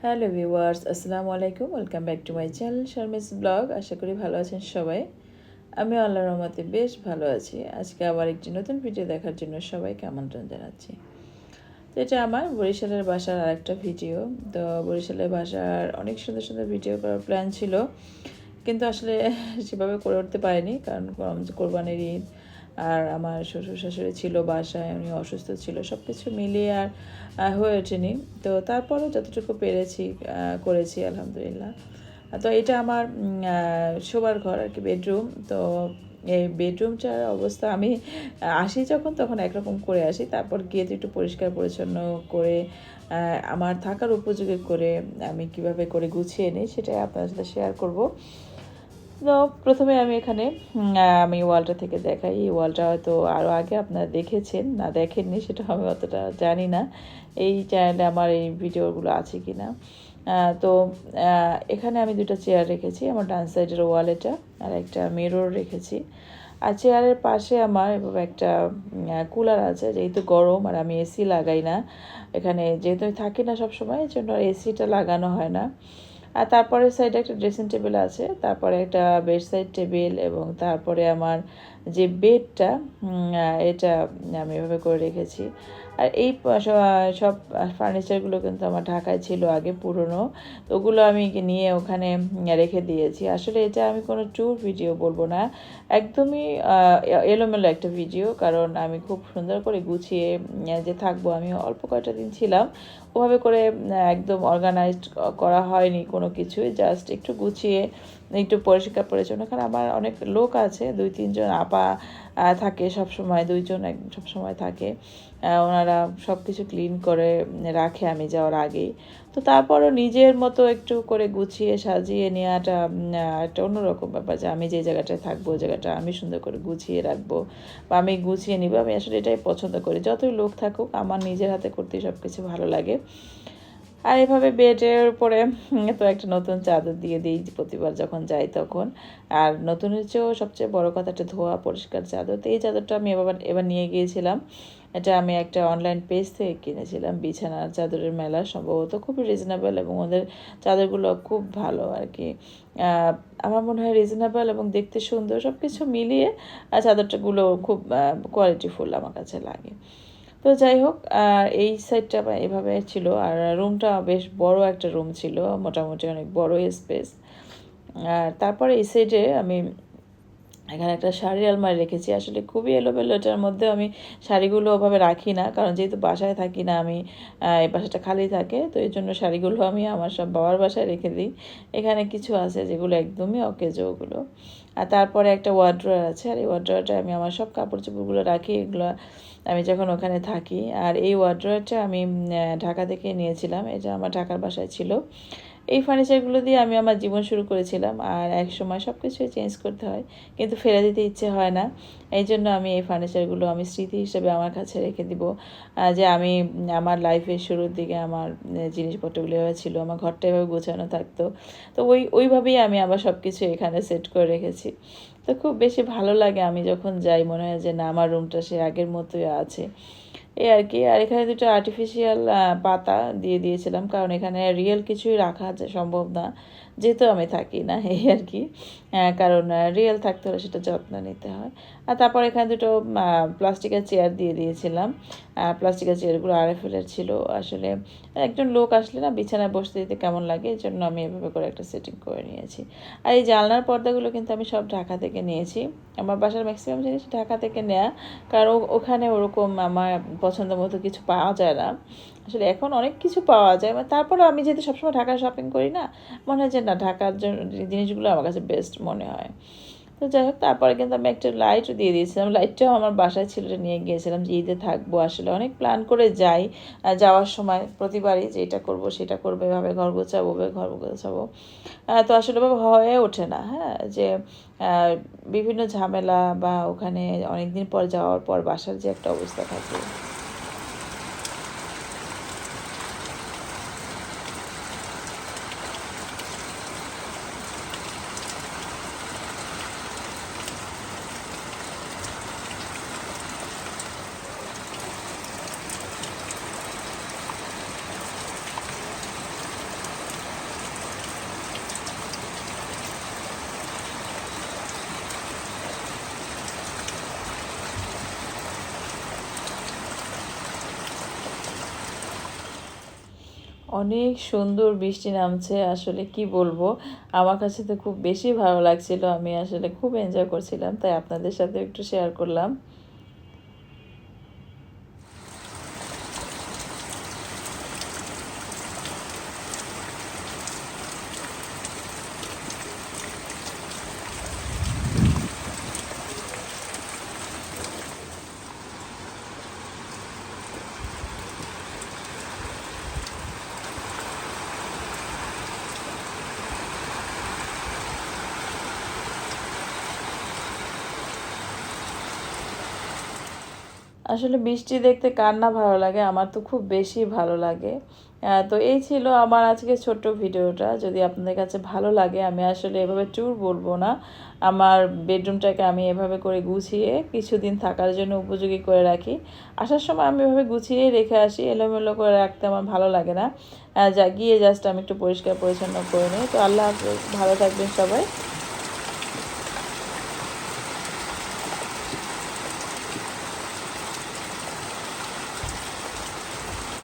Hello viewers, আসসালামু আলাইকুম। Welcome back to my channel Sharmi's blog. আশা করি ভালো আছেন সবাই। আমি আল্লাহর রহমতে বেশ ভালো আছি। আজকে আবার একটি নতুন ভিডিও দেখার জন্য সবাইকে আমন্ত্রণ জানাচ্ছি। তো এটা আমার বরিশালের বাসার আরেকটা ভিডিও। তো বরিশালের বাসার অনেক সুন্দর সুন্দর ভিডিও করার প্ল্যান ছিল, কিন্তু আসলে সেভাবে করে উঠতে পারিনি, কারণ কোরবানির ঈদ আর আমার শ্বশুর শাশুড়ি ছিল বাসায়, উনি অসুস্থ ছিল, সব কিছু মিলিয়ে আর হয়ে ওঠেনি। তো তারপরও যতটুকু পেরেছি করেছি আলহামদুলিল্লাহ। তো এটা আমার শোবার ঘর আর কি, বেডরুম। তো এই বেডরুমটার অবস্থা আমি আসি যখন তখন একরকম করে আসি, তারপর গিয়ে তো একটু পরিষ্কার পরিচ্ছন্ন করে আমার থাকার উপযোগী করে আমি কিভাবে করে গুছিয়ে নিই সেটাই আপনার সাথে শেয়ার করব। তো প্রথমে আমি এখানে আমি ওয়ালটা থেকে দেখাই। এই ওয়ালটা হয়তো আরও আগে আপনারা দেখেছেন, না দেখেননি সেটা আমি অতটা জানি না এই চ্যানেলে আমার এই ভিডিওগুলো আছে কি না। তো এখানে আমি দুটো চেয়ার রেখেছি, আমার ডান সাইডের ওয়াল এটা, আর একটা মিরর রেখেছি। আর চেয়ারের পাশে আমার এভাবে একটা কুলার আছে, যেহেতু গরম আর আমি এসি লাগাই না এখানে, যেহেতু আমি থাকি না সবসময়, এই জন্য এসিটা লাগানো হয় না। আর তারপরে সাইডে একটা ড্রেসিং টেবিল আছে, তারপরে একটা বেড সাইড টেবিল, এবং তারপরে আমার যে বেডটা এটা আমি এভাবে করে রেখেছি। আর এই সব ফার্নিচারগুলো কিন্তু আমার ঢাকায় ছিল আগে পুরনো, তো ওগুলো আমি নিয়ে ওখানে রেখে দিয়েছি। আসলে এটা আমি কোনো ট্যুর ভিডিও বলবো না, একদমই এলোমেলো একটা ভিডিও, কারণ আমি খুব সুন্দর করে গুছিয়ে যে থাকবো, আমি অল্প কয়েকটা দিন ছিলাম, ওভাবে করে একদম অর্গানাইজড করা হয়নি কোনো কিছুই, জাস্ট একটু গুছিয়ে একটু পরিষ্কার পরিচ্ছন্ন। কারণ আমার অনেক লোক আছে, 2-3 জন আপা থাকে সবসময়, 2 জন সবসময় থাকে, ওনারা সব কিছু ক্লিন করে রাখে আমি যাওয়ার আগেই। তো তারপরও নিজের মতো একটু করে গুছিয়ে সাজিয়ে নেওয়াটা একটা অন্যরকম ব্যাপার, যে আমি যে জায়গাটায় থাকবো ওই জায়গাটা আমি সুন্দর করে গুছিয়ে রাখবো বা আমি গুছিয়ে নিব। আমি আসলে এটাই পছন্দ করি, যতই লোক থাকুক আমার নিজের হাতে করতেই সব কিছু ভালো লাগে। আর এভাবে বেডের উপরে তো একটা নতুন চাদর দিয়ে দিই প্রতিবার যখন যাই তখন। আর নতুনের চেয়েও সবচেয়ে বড় কথা একটা ধোয়া পরিষ্কার চাদর। তো এই চাদরটা আমি এবার নিয়ে গিয়েছিলাম, এটা আমি একটা অনলাইন পেজ থেকে কিনেছিলাম, বিছানার চাদরের মেলা সম্ভবত, খুব রিজনেবল, এবং ওদের চাদরগুলো খুব ভালো আর কি। আমার মনে হয় রিজনেবল এবং দেখতে সুন্দর, সব কিছু মিলিয়ে চাদরটাগুলো খুব কোয়ালিটিফুল আমার কাছে লাগে। তো যাই হোক, এই সাইডটা এভাবে ছিল। আর রুমটা বেশ বড় একটা রুম ছিল, মোটামুটি অনেক বড় স্পেস। আর তারপরে এই সাইডে আমি এখানে একটা শাড়ির আলমারি রেখেছি, আসলে খুবই এলোমেলো, এটার মধ্যে আমি শাড়িগুলো ওভাবে রাখি না, কারণ যেহেতু বাসায় থাকি না আমি, এই বাসাটা খালি থাকে, তো এই জন্য শাড়িগুলো আমি আমার সব বাবার বাসায় রেখে দিই। এখানে কিছু আছে যেগুলো একদমই অকেজো ওগুলো। আর তারপরে একটা ওয়ার্ড্রয়ার আছে, আর এই ওয়ার্ড্রয়ারটা আমি আমার সব কাপড় চোপড়গুলো রাখি, এগুলো আমি যখন ওখানে থাকি। আর এই ওয়ার্ড্রয়ারটা আমি ঢাকা থেকে নিয়েছিলাম, এটা আমার ঢাকার বাসায় ছিল। এই ফার্নিচারগুলো দিয়ে আমি আমার জীবন শুরু করেছিলাম, আর এক সময় সব কিছুই চেঞ্জ করতে হয়, কিন্তু ফেলে দিতে ইচ্ছে হয় না। এই জন্য আমি এই ফার্নিচারগুলো আমি স্মৃতি হিসেবে আমার কাছে রেখে দিব, যে আমি আমার লাইফের শুরুর দিকে আমার জিনিসপত্রগুলো এভাবে ছিল, আমার ঘরটা এভাবে গোছানো থাকতো। তো ওইভাবেই আমি আবার সব কিছু এখানে সেট করে রেখেছি। তো খুব বেশি ভালো লাগে, আমি যখন যাই মনে হয় যে না, আমার রুমটা সে আগের মতোই আছে, এই আর কি। আর এখানে দুটো আর্টিফিশিয়াল পাতা দিয়ে দিয়েছিলাম, কারণ এখানে রিয়েল কিছুই রাখা সম্ভব না, যেহেতু আমি থাকি না, এই আর কি। কারণ রিয়েল থাকতে হলে সেটা যত্ন নিতে হয়। আর তারপর এখানে দুটো প্লাস্টিকের চেয়ার দিয়ে দিয়েছিলাম। প্লাস্টিকের চেয়ারগুলো আরএফএলের ছিল। আসলে একজন লোক আসলে না বিছানায় বসতে দিতে কেমন লাগে, এই জন্য আমি এভাবে করে একটা সেটিং করে নিয়েছি। আর এই জানলার পর্দাগুলো কিন্তু আমি সব ঢাকা থেকে নিয়েছি, আমার বাসার ম্যাক্সিমাম জিনিস ঢাকা থেকে নেওয়া, কারণ ওখানে ওরকম আমার পছন্দ মতো কিছু পাওয়া যায় না। আসলে এখন অনেক কিছু পাওয়া যায়, তারপরেও আমি যেহেতু সবসময় ঢাকায় শপিং করি না, মনে হয় যে না, ঢাকার জন্য জিনিসগুলো আমার কাছে বেস্ট মনে হয়। তো যাই হোক, তারপরে কিন্তু আমি একটা লাইটও দিয়ে দিয়েছিলাম, লাইটটাও আমার বাসায় ছিল, নিয়ে গিয়েছিলাম যে ঈদে থাকবো। আসলে অনেক প্ল্যান করে যাই, যাওয়ার সময় প্রতিবারই যে এটা করবো সেটা করবো, এভাবে ঘর গোছাবো ঘর গোছাবো, তো আসলে হয়ে ওঠে না। হ্যাঁ, যে বিভিন্ন ঝামেলা বা ওখানে অনেকদিন পর যাওয়ার পর বাসার যে একটা অবস্থা থাকে। অনেক সুন্দর বৃষ্টি নামছে, আসলে কি বলবো, আমার কাছে তো খুব বেশি ভালো লাগছিল। আমি আসলে খুব এনজয় করছিলাম, তাই আপনাদের সাথে একটু শেয়ার করলাম। আসলে বৃষ্টি দেখতে কার না ভালো লাগে, আমার তো খুব বেশি ভালো লাগে। তো এই ছিল আমার আজকে ছোট্ট ভিডিওটা। যদি আপনাদের কাছে ভালো লাগে, আমি আসলে এভাবে ট্যুর বলবো না, আমার বেডরুমটাকে আমি এভাবে করে গুছিয়ে কিছুদিন থাকার জন্য উপযোগী করে রাখি। আসার সময় আমি এভাবে গুছিয়েই রেখে আসি, এলোমেলো করে রাখতে আমার ভালো লাগে না। গিয়ে জাস্ট আমি একটু পরিষ্কার পরিচ্ছন্ন করে নিই। তো আল্লাহ হাফেজ, ভালো থাকবেন সবাই।